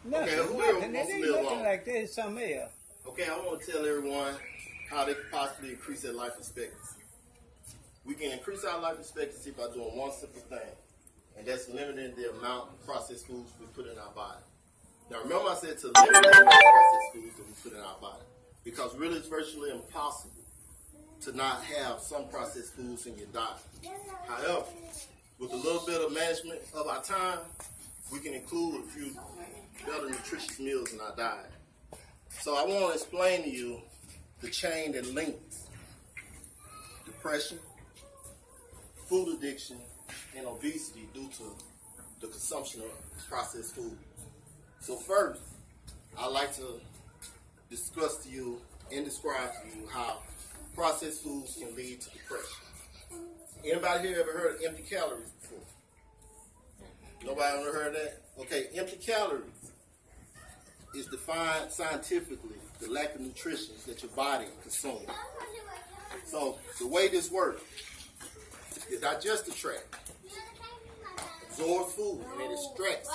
Okay, who here wants to live long? Like this, something else. Okay, I want to tell everyone how they can possibly increase their life expectancy. We can increase our life expectancy by doing one simple thing, and that's limiting the amount of processed foods we put in our body. Now, remember I said to limit the amount of processed foods that we put in our body, because really it's virtually impossible to not have some processed foods in your diet. However, with a little bit of management of our time, we can include a few better nutritious meals in our diet. So I want to explain to you the chain that links depression, food addiction, and obesity due to the consumption of processed food. So first, I'd like to discuss to you and describe to you how processed foods can lead to depression. Anybody here ever heard of empty calories before? Nobody ever heard of that? Okay, empty calories is defined scientifically the lack of nutrition that your body consumes. So the way this works, your digestive tract absorbs food and it extracts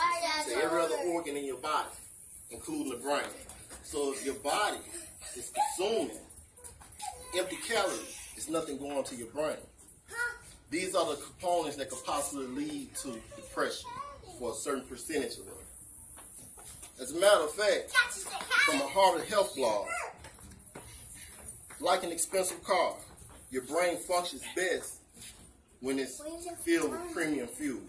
it to every other organ in your body, including the brain. So if your body is consuming empty calories, it's nothing going to your brain. These are the components that could possibly lead to depression for a certain percentage of them. As a matter of fact, from a Harvard Health blog, like an expensive car, your brain functions best when it's filled with premium fuel.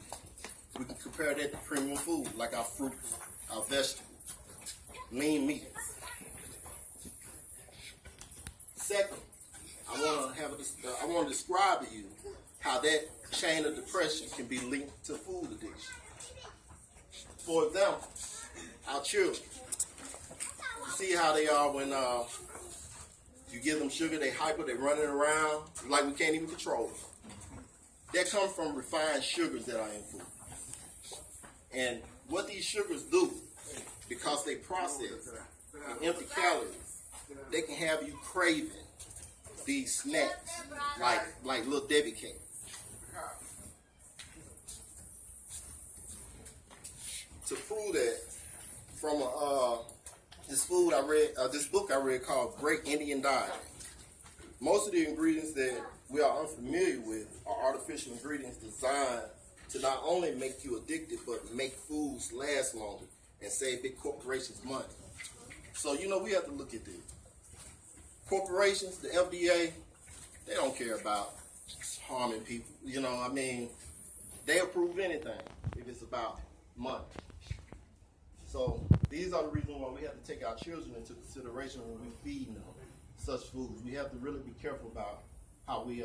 We can compare that to premium food, like our fruits, our vegetables, lean meats. Second, I want to describe to you how that chain of depression can be linked to food addiction. For example, our children. You see how they are when you give them sugar, they hyper, they running around like we can't even control them. That comes from refined sugars that are in food. And what these sugars do, because they process in empty calories, they can have you craving these snacks like little Debbie cake. To prove that, from this book I read called Great Indian Diet. Most of the ingredients that we are unfamiliar with are artificial ingredients designed to not only make you addicted, but make foods last longer and save big corporations money. So, we have to look at this. Corporations, the FDA, they don't care about harming people. They approve anything if it's about money. So these are the reasons why we have to take our children into consideration when we feed them such foods. We have to really be careful about how we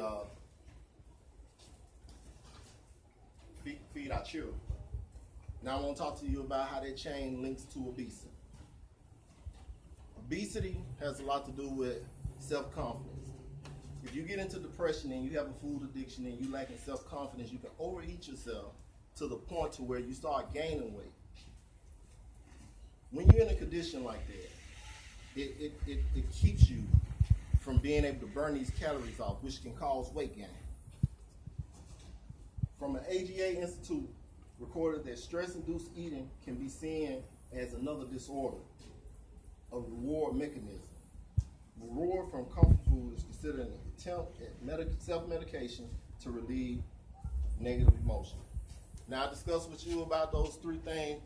feed our children. Now I want to talk to you about how that chain links to obesity. Obesity has a lot to do with self-confidence. If you get into depression and you have a food addiction and you lacking self-confidence, you can overeat yourself to the point to where you start gaining weight. When you're in a condition like that, it keeps you from being able to burn these calories off, which can cause weight gain. From an AGA Institute, recorded that stress-induced eating can be seen as another disorder, a reward mechanism. Reward from comfort food is considered an attempt at self-medication to relieve negative emotion. Now I discussed with you about those three things